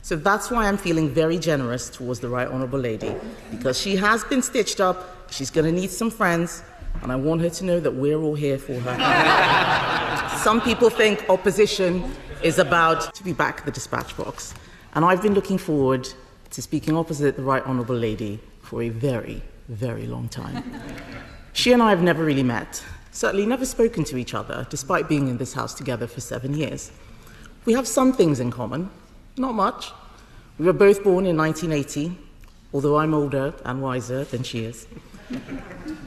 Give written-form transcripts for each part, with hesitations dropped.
So that's why I'm feeling very generous towards the Right Honourable Lady, because she has been stitched up, she's going to need some friends, and I want her to know that we're all here for her. Some people think opposition is about to be back at the dispatch box, and I've been looking forward to speaking opposite the Right Honourable Lady for a very, very long time. She and I have never really met, certainly never spoken to each other, despite being in this house together for 7 years. We have some things in common, not much. We were both born in 1980, although I'm older and wiser than she is.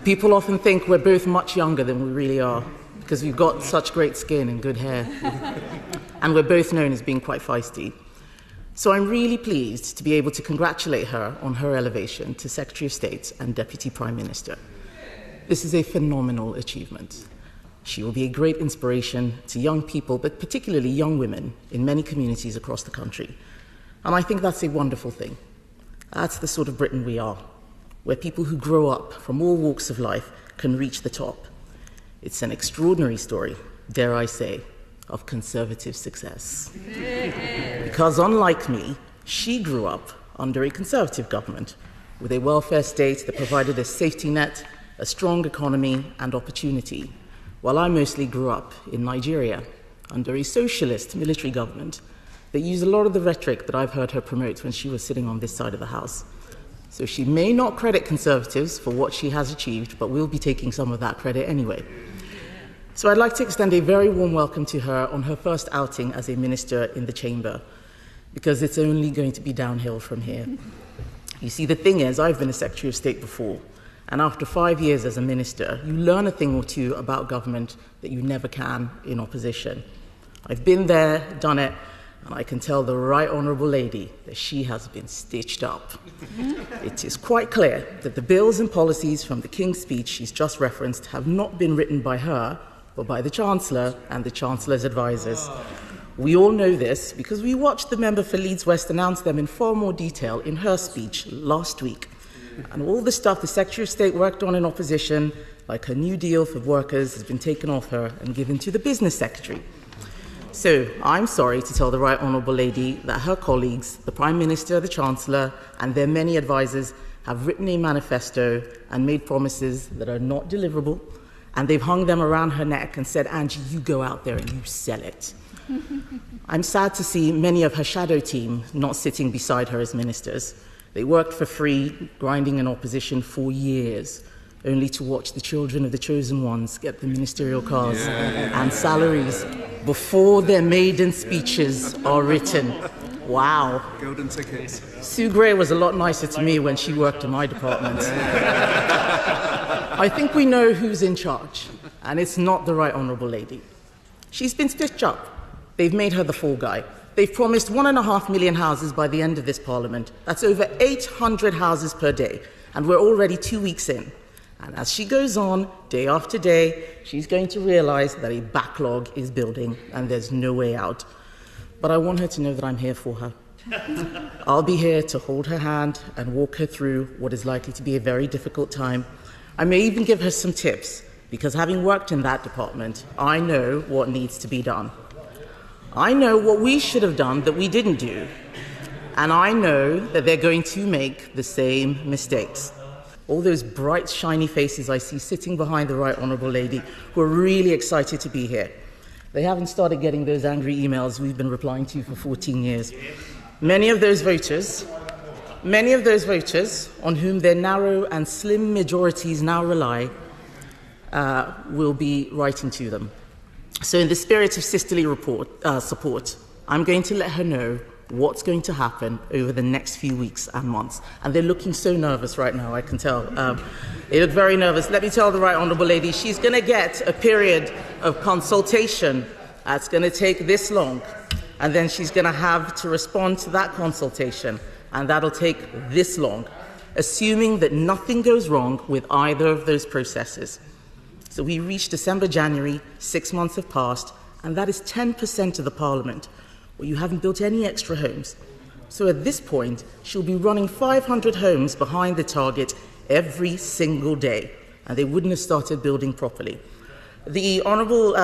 People often think we're both much younger than we really are, because we've got such great skin and good hair. And we're both known as being quite feisty. So I'm really pleased to be able to congratulate her on her elevation to Secretary of State and Deputy Prime Minister. This is a phenomenal achievement. She will be a great inspiration to young people, but particularly young women in many communities across the country. And I think that's a wonderful thing. That's the sort of Britain we are, where people who grow up from all walks of life can reach the top. It's an extraordinary story, dare I say, of conservative success. Because unlike me, she grew up under a conservative government with a welfare state that provided a safety net, a strong economy and opportunity, while I mostly grew up in Nigeria under a socialist military government that used a lot of the rhetoric that I've heard her promote when she was sitting on this side of the House. So she may not credit Conservatives for what she has achieved, but we'll be taking some of that credit anyway. So I'd like to extend a very warm welcome to her on her first outing as a minister in the chamber, because it's only going to be downhill from here. You see, the thing is, I've been a Secretary of State before, and after 5 years as a minister, you learn a thing or two about government that you never can in opposition. I've been there, done it, and I can tell the Right Honourable Lady that she has been stitched up. It is quite clear that the bills and policies from the King's speech she's just referenced have not been written by her, but by the Chancellor and the Chancellor's advisers. We all know this because we watched the member for Leeds West announce them in far more detail in her speech last week. And all the stuff the Secretary of State worked on in opposition, like her new deal for workers, has been taken off her and given to the Business Secretary. So I'm sorry to tell the Right Honourable Lady that her colleagues, the Prime Minister, the Chancellor, and their many advisers have written a manifesto and made promises that are not deliverable, and they've hung them around her neck and said, Angie, you go out there and you sell it. I'm sad to see many of her shadow team not sitting beside her as ministers. They worked for free, grinding in opposition for years, only to watch the children of the chosen ones get the ministerial cars and salaries before their maiden speeches are written. Wow. Golden tickets. Sue Gray was a lot nicer to me when she worked in my department. I think we know who's in charge, and it's not the Right Honourable Lady. She's been stitched up. They've made her the fall guy. They've promised 1.5 million houses by the end of this Parliament. That's over 800 houses per day, and we're already 2 weeks in. And as she goes on, day after day, she's going to realise that a backlog is building and there's no way out. But I want her to know that I'm here for her. I'll be here to hold her hand and walk her through what is likely to be a very difficult time. I may even give her some tips, because having worked in that department, I know what needs to be done. I know what we should have done that we didn't do. And I know that they're going to make the same mistakes. All those bright, shiny faces I see sitting behind the Right Honourable Lady who are really excited to be here. They haven't started getting those angry emails we've been replying to for 14 years. Many of those voters on whom their narrow and slim majorities now rely will be writing to them. So in the spirit of sisterly support, I'm going to let her know what's going to happen over the next few weeks and months. And they're looking so nervous right now, I can tell. They look very nervous. Let me tell the Right Honourable Lady, she's going to get a period of consultation that's going to take this long. And then she's going to have to respond to that consultation. And that'll take this long, assuming that nothing goes wrong with either of those processes. So we reached December, January, 6 months have passed, and that is 10% of the Parliament, where you haven't built any extra homes. So at this point, she'll be running 500 homes behind the target every single day, and they wouldn't have started building properly. The honourable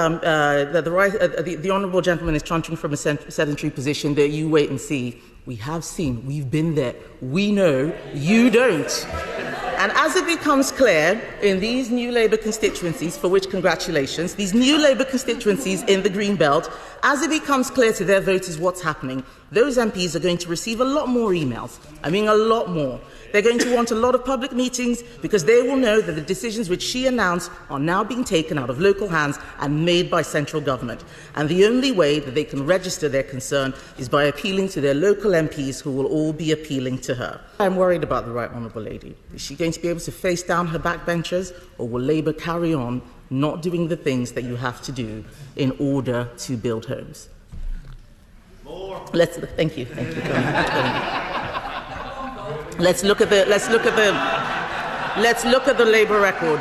gentleman is trunching from a sedentary position. That you wait and see. We have seen. We've been there. We know. You don't. And as it becomes clear in these new Labour constituencies, for which congratulations, these new Labour constituencies in the Green Belt, as it becomes clear to their voters what's happening, those MPs are going to receive a lot more emails. I mean, a lot more. They're going to want a lot of public meetings because they will know that the decisions which she announced are now being taken out of local hands and made by central government. And the only way that they can register their concern is by appealing to their local MPs, who will all be appealing to her. I'm worried about the Right Honourable Lady. Is she going to be able to face down her backbenchers, or will Labour carry on not doing the things that you have to do in order to build homes? Thank you. Let's look at the Labour record.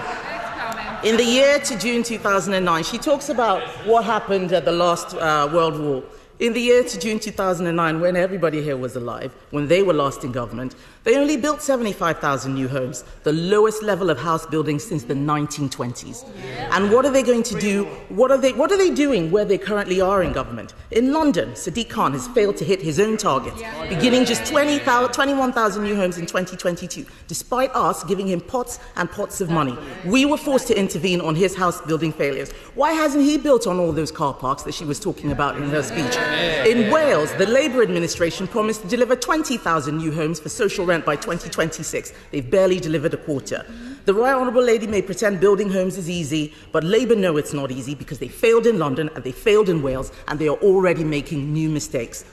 In the year to June 2009, she talks about what happened at the last World War. In the year to June 2009, when everybody here was alive, when they were last in government, they only built 75,000 new homes, the lowest level of house building since the 1920s. And what are they going to do? What are they doing where they currently are in government? In London, Sadiq Khan has failed to hit his own targets, beginning just 21,000 new homes in 2022, despite us giving him pots and pots of money. We were forced to intervene on his house building failures. Why hasn't he built on all those car parks that she was talking about in her speech? In Wales, the Labour administration promised to deliver 20,000 new homes for social rent by 2026. They've barely delivered a quarter. The Right Honourable Lady may pretend building homes is easy, but Labour know it's not easy because they failed in London and they failed in Wales, and they are already making new mistakes.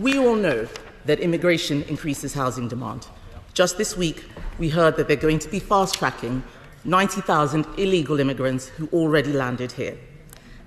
We all know that immigration increases housing demand. Just this week, we heard that they're going to be fast-tracking 90,000 illegal immigrants who already landed here.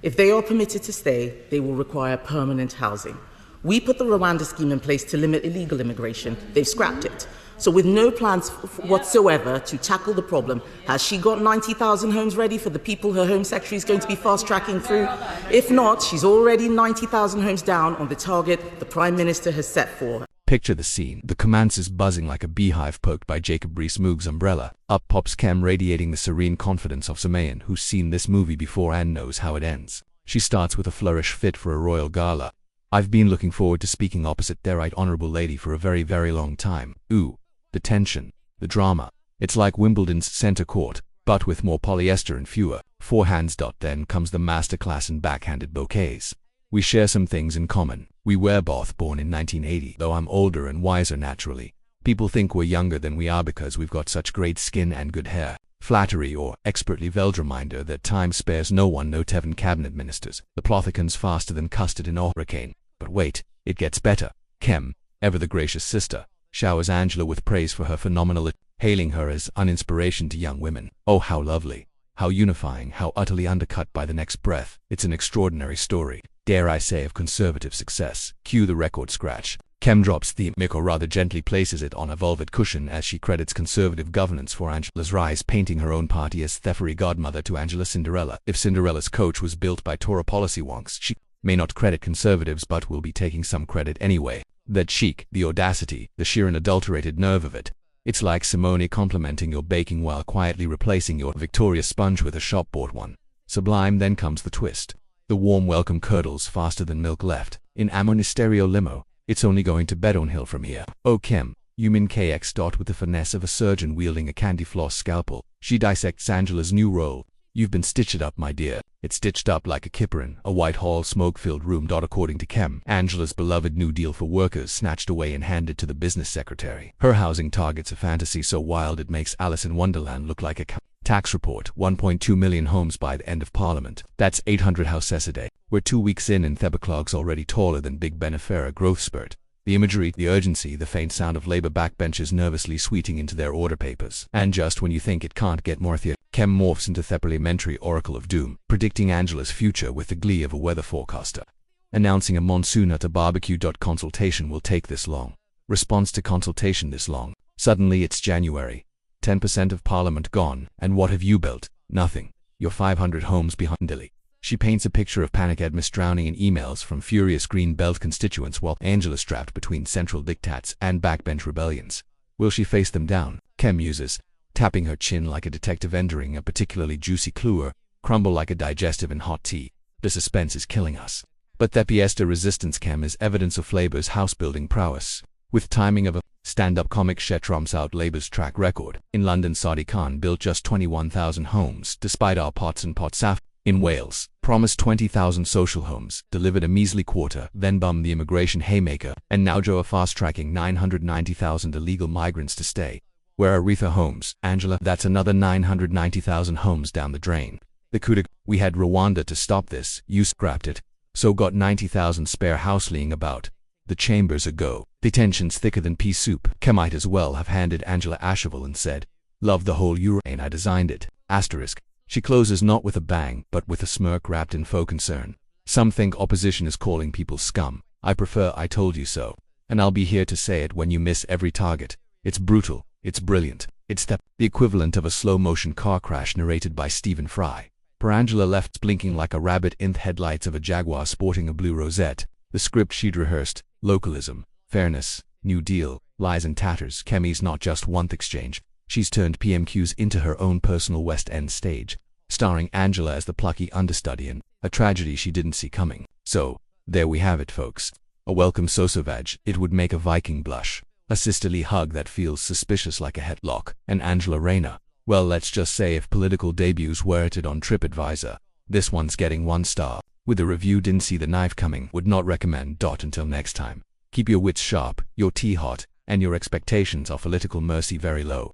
If they are permitted to stay, they will require permanent housing. We put the Rwanda scheme in place to limit illegal immigration. They've scrapped it. So with no plans whatsoever to tackle the problem, has she got 90,000 homes ready for the people her Home Secretary is going to be fast-tracking through? If not, she's already 90,000 homes down on the target the Prime Minister has set for her. Picture the scene. The Commance is buzzing like a beehive poked by Jacob Rees-Mogg's umbrella. Up pops Kem, radiating the serene confidence of Samayan, who's seen this movie before and knows how it ends. She starts with a flourish fit for a royal gala. I've been looking forward to speaking opposite their Right Honourable Lady for a very, very long time. Ooh, the tension, the drama. It's like Wimbledon's centre court, but with more polyester and fewer forehands. Then comes the masterclass in backhanded bouquets. We share some things in common. We were both born in 1980, though I'm older and wiser naturally. People think we're younger than we are because we've got such great skin and good hair. Flattery or expertly veiled reminder that time spares no one, no Tevin cabinet ministers. The plothicons faster than custard in a hurricane. But wait, it gets better. Kem, ever the gracious sister, showers Angela with praise for her phenomenal, hailing her as an inspiration to young women. Oh, how lovely, how unifying, how utterly undercut by the next breath. It's an extraordinary story, dare I say, of conservative success. Cue the record scratch. Kem drops the mic, or rather gently places it on a velvet cushion as she credits conservative governance for Angela's rise, painting her own party as the fairy godmother to Angela's Cinderella. If Cinderella's coach was built by Tory policy wonks, she may not credit conservatives but will be taking some credit anyway. That chic, the audacity, the sheer unadulterated nerve of it. It's like Simone complimenting your baking while quietly replacing your Victoria sponge with a shop-bought one. Sublime. Then comes the twist. The warm welcome curdles faster than milk left in a ministerio limo. It's only going to Bedouin Hill from here. Oh, Kem, you min KX. With the finesse of a surgeon wielding a candy floss scalpel, she dissects Angela's new role. You've been stitched up, my dear. It's stitched up like a kipper in a Whitehall smoke-filled room. According to Kem, Angela's beloved New Deal for workers snatched away and handed to the business secretary. Her housing target's a fantasy so wild it makes Alice in Wonderland look like a tax report. 1.2 million homes by the end of Parliament. That's 800 houses a day. We're 2 weeks in and Thebaclog's already taller than Big Benefera growth spurt. The imagery, the urgency, the faint sound of Labour backbenchers nervously sweeting into their order papers. And just when you think it can't get more Kem morphs into the parliamentary oracle of doom, predicting Angela's future with the glee of a weather forecaster. Announcing a monsoon at a barbecue. Consultation will take this long. Response to consultation this long. Suddenly it's January. 10% of Parliament gone, and what have you built? Nothing. You're 500 homes behind Dilly. She paints a picture of panic Edmis drowning in emails from furious Green Belt constituents while Angela strapped between central diktats and backbench rebellions. Will she face them down? Kem muses, tapping her chin like a detective entering a particularly juicy clue. crumble like a digestive in hot tea. The suspense is killing us. But the pièce de resistance cam is evidence of Labour's house-building prowess. With timing of a stand-up comic she trumps out Labour's track record. In London, Sadiq Khan built just 21,000 homes, despite our pots and pots af. In Wales, promised 20,000 social homes, delivered a measly quarter, then bummed the immigration haymaker, and now Joe are fast-tracking 990,000 illegal migrants to stay. Where are Aretha homes, Angela? That's another 990,000 homes down the drain. The coup d'etat. We had Rwanda to stop this, you scrapped it. So got 90,000 spare house laying about. The chambers a go. Detention's thicker than pea soup. Kemi might as well have handed Angela a shovel and said, "Love the whole Euro and I designed it." Asterisk. She closes not with a bang, but with a smirk wrapped in faux concern. Some think opposition is calling people scum. I prefer "I told you so." And I'll be here to say it when you miss every target. It's brutal. It's brilliant. It's the equivalent of a slow-motion car crash narrated by Stephen Fry. Per Angela left blinking like a rabbit in the headlights of a Jaguar sporting a blue rosette. The script she'd rehearsed: localism, fairness, New Deal, lies and tatters. Kemi's not just one exchange. She's turned PMQs into her own personal West End stage, starring Angela as the plucky understudy in a tragedy she didn't see coming. So, there we have it, folks. A welcome sosovage. It would make a Viking blush. A sisterly hug that feels suspicious like a headlock. And Angela Rayner. Well, let's just say if political debuts were rated on TripAdvisor, this one's getting 1 star. With a review "didn't see the knife coming, would not recommend." Until next time, keep your wits sharp, your tea hot, and your expectations of political mercy very low.